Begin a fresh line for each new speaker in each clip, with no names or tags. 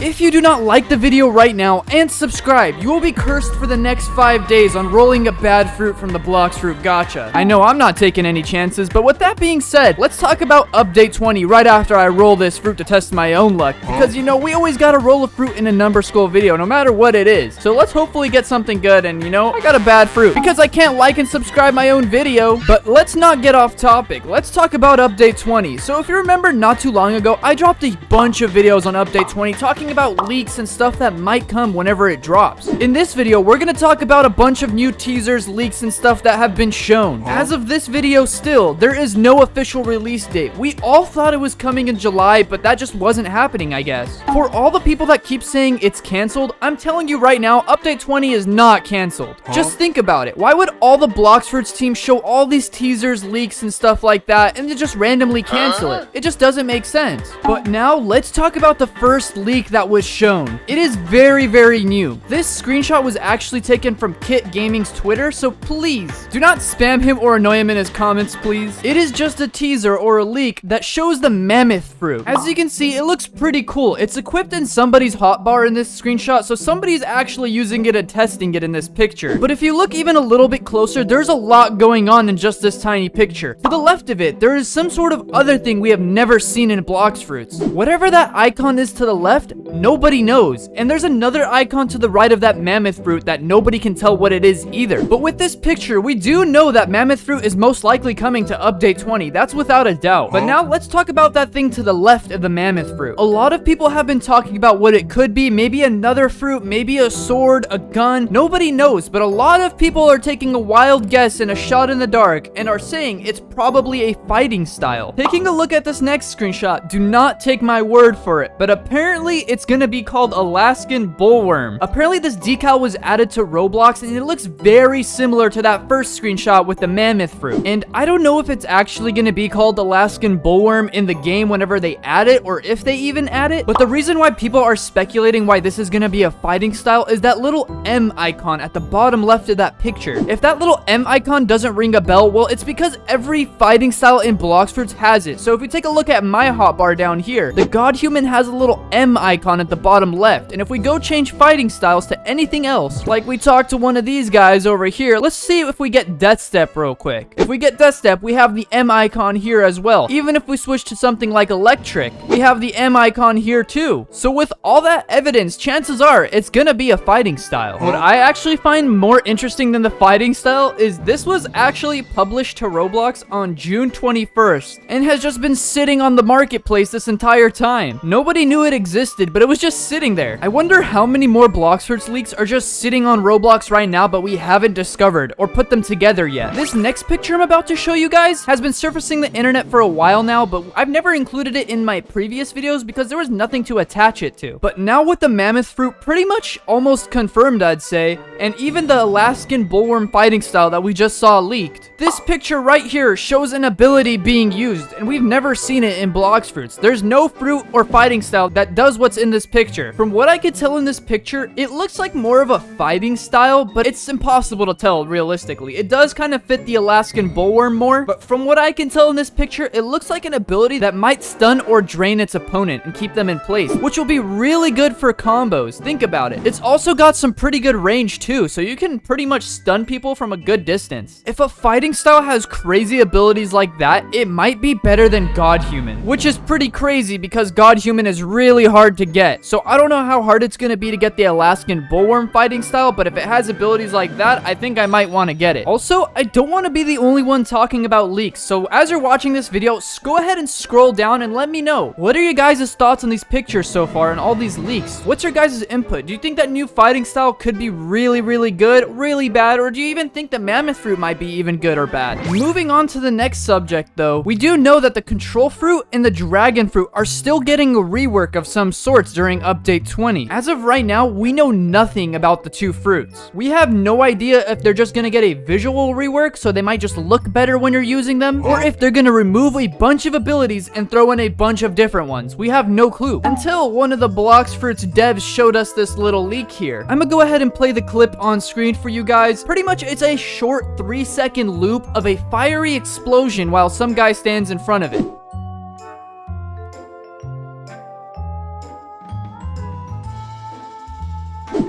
If you do not like the video right now and subscribe, you will be cursed for the next 5 days on rolling a bad fruit from the Blox Fruit gacha. I know I'm not taking any chances, but with that being said, let's talk about update 20 right after I roll this fruit to test my own luck. Because you know, we always gotta roll a fruit in a Numberskull video, no matter what it is. So let's hopefully get something good, and you know, I got a bad fruit because I can't like and subscribe my own video. But let's not get off topic. Let's talk about update 20. So if you remember, not too long ago, I dropped a bunch of videos on update 20 talking about leaks and stuff that might come whenever it drops. In this video, we're gonna talk about a bunch of new teasers, leaks, and stuff that have been shown. As of this video still, there is no official release date. We all thought it was coming in July, but that just wasn't happening, I guess. For all the people that keep saying it's canceled, I'm telling you right now, update 20 is not canceled. Just think about it. Why would all the Blox Fruits team show all these teasers, leaks, and stuff like that, and then just randomly cancel it? It just doesn't make sense. But now, let's talk about the first leak that was shown. It is very, very new. This screenshot was actually taken from Kit Gaming's Twitter, so please do not spam him or annoy him in his comments, please. It is just a teaser or a leak that shows the mammoth fruit. As you can see, it looks pretty cool. It's equipped in somebody's hotbar in this screenshot, so somebody's actually using it and testing it in this picture. But if you look even a little bit closer, there's a lot going on in just this tiny picture. To the left of it, there is some sort of other thing we have never seen in Blox Fruits. Whatever that icon is to the left, nobody knows. And there's another icon to the right of that mammoth fruit that nobody can tell what it is either. But with this picture, we do know that mammoth fruit is most likely coming to update 20. That's without a doubt. But now let's talk about that thing to the left of the mammoth fruit. A lot of people have been talking about what it could be. Maybe another fruit, maybe a sword, a gun. Nobody knows, but a lot of people are taking a wild guess and a shot in the dark and are saying it's probably a fighting style. Taking a look at this next screenshot, do not take my word for it, but apparently it's gonna be called Alaskan Bullworm. Apparently this decal was added to Roblox and it looks very similar to that first screenshot with the mammoth fruit. And I don't know if it's actually gonna be called Alaskan Bullworm in the game whenever they add it, or if they even add it. But the reason why people are speculating why this is gonna be a fighting style is that little M icon at the bottom left of that picture. If that little M icon doesn't ring a bell, well, it's because every fighting style in Blox Fruits has it. So if we take a look at my hotbar down here, the God Human has a little M icon at the bottom left. And if we go change fighting styles to anything else, like we talked to one of these guys over here, let's see if we get Death Step real quick. If we get Death Step, we have the M icon here as well. Even if we switch to something like Electric, we have the M icon here too. So with all that evidence, chances are it's gonna be a fighting style. What I actually find more interesting than the fighting style is this was actually published to Roblox on June 21st and has just been sitting on the marketplace this entire time. Nobody knew it existed, but it was just sitting there. I wonder how many more Blox Fruits leaks are just sitting on Roblox right now, but we haven't discovered or put them together yet. This next picture I'm about to show you guys has been surfacing the internet for a while now, but I've never included it in my previous videos because there was nothing to attach it to. But now with the mammoth fruit pretty much almost confirmed, I'd say, and even the Alaskan Bullworm fighting style that we just saw leaked, this picture right here shows an ability being used, and we've never seen it in Blox Fruits. There's no fruit or fighting style that does what's in this picture. From what I could tell in this picture, it looks like more of a fighting style, but it's impossible to tell realistically. It does kind of fit the Alaskan Bullworm more, but from what I can tell in this picture, it looks like an ability that might stun or drain its opponent and keep them in place, which will be really good for combos. Think about it. It's also got some pretty good range too, so you can pretty much stun people from a good distance. If a fighting style has crazy abilities like that, it might be better than God Human, which is pretty crazy because God Human is really hard to get. So I don't know how hard it's gonna be to get the Alaskan Bullworm fighting style, but if it has abilities like that, I think I might want to get it. Also, I don't want to be the only one talking about leaks, so as you're watching this video, go ahead and scroll down and let me know. What are your guys' thoughts on these pictures so far and all these leaks? What's your guys' input? Do you think that new fighting style could be really, really good, really bad, or do you even think the mammoth fruit might be even good or bad? Moving on to the next subject though, we do know that the control fruit and the dragon fruit are still getting a rework of some sorts during update 20. As of right now, we know nothing about the two fruits. We have no idea if they're just gonna get a visual rework, so they might just look better when you're using them, or if they're gonna remove a bunch of abilities and throw in a bunch of different ones. We have no clue. Until one of the Blox Fruits devs showed us this little leak here. I'm gonna go ahead and play the clip on screen for you guys. Pretty much it's a short 3-second loop of a fiery explosion while some guy stands in front of it.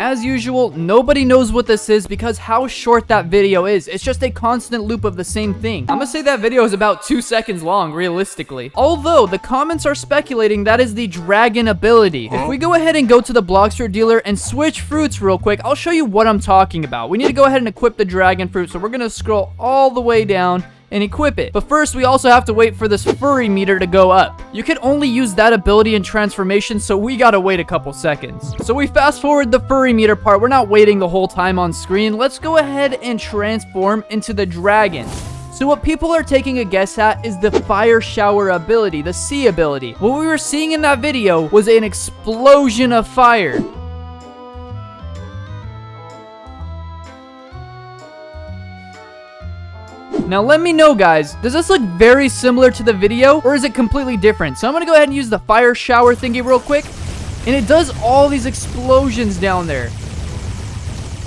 As usual, nobody knows what this is because how short that video is. It's just a constant loop of the same thing. I'm gonna say that video is about 2 seconds long, realistically. Although, the comments are speculating that is the dragon ability. If we go ahead and go to the Blox Fruit dealer and switch fruits real quick, I'll show you what I'm talking about. We need to go ahead and equip the dragon fruit, so we're gonna scroll all the way down and equip it. But first, we also have to wait for this furry meter to go up. You can only use that ability in transformation, so we gotta wait a couple seconds. So we fast forward the furry meter part. We're not waiting the whole time on screen. Let's go ahead and transform into the dragon. So what people are taking a guess at is the fire shower ability, the C ability. What we were seeing in that video was an explosion of fire. Now let me know, guys, does this look very similar to the video, or is it completely different? So I'm gonna go ahead and use the fire shower thingy real quick, and it does all these explosions down there.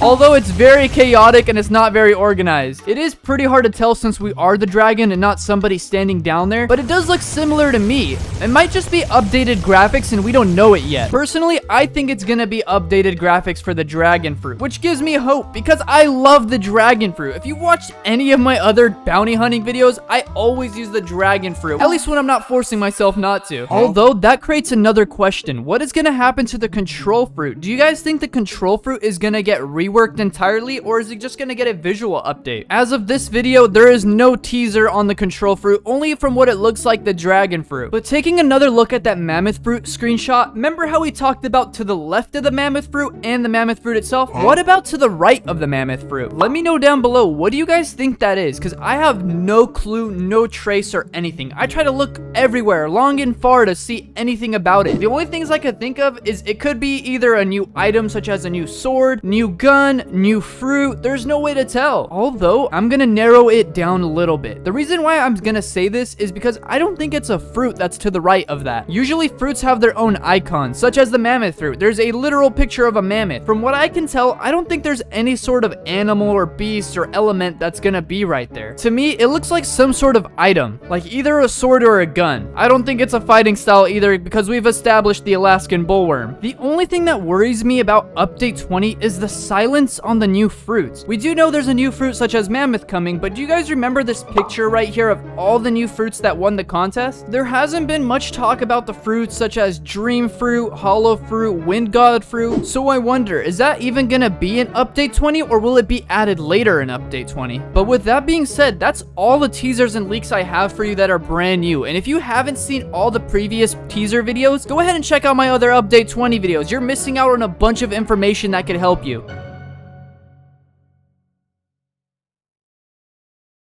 Although it's very chaotic and it's not very organized. It is pretty hard to tell since we are the dragon and not somebody standing down there, but it does look similar to me. It might just be updated graphics and we don't know it yet. Personally, I think it's gonna be updated graphics for the dragon fruit, which gives me hope because I love the dragon fruit. If you watched any of my other bounty hunting videos, I always use the dragon fruit, at least when I'm not forcing myself not to. Although that creates another question. What is gonna happen to the control fruit? Do you guys think the control fruit is gonna get reworked entirely, or is it just gonna get a visual update? As of this video, there is no teaser on the control fruit, only from what it looks like the dragon fruit. But taking another look at that mammoth fruit screenshot, remember how we talked about to the left of the mammoth fruit and the mammoth fruit itself? What about to the right of the mammoth fruit? Let me know down below, what do you guys think that is? Because I have no clue, no trace or anything. I try to look everywhere, long and far, to see anything about it. The only things I could think of is it could be either a new item such as a new sword, new gun, new fruit. There's no way to tell. Although, I'm gonna narrow it down a little bit. The reason why I'm gonna say this is because I don't think it's a fruit that's to the right of that. Usually, fruits have their own icons, such as the mammoth fruit. There's a literal picture of a mammoth. From what I can tell, I don't think there's any sort of animal or beast or element that's gonna be right there. To me, it looks like some sort of item, like either a sword or a gun. I don't think it's a fighting style either because we've established the Alaskan bullworm. The only thing that worries me about Update 20 is the silence on the new fruits. We do know there's a new fruit such as mammoth coming, but do you guys remember this picture right here of all the new fruits that won the contest? There hasn't been much talk about the fruits such as dream fruit, hollow fruit, wind god fruit. So I wonder, is that even gonna be in Update 20 or will it be added later in Update 20? But with that being said, that's all the teasers and leaks I have for you that are brand new. And if you haven't seen all the previous teaser videos, go ahead and check out my other Update 20 videos. You're missing out on a bunch of information that could help you.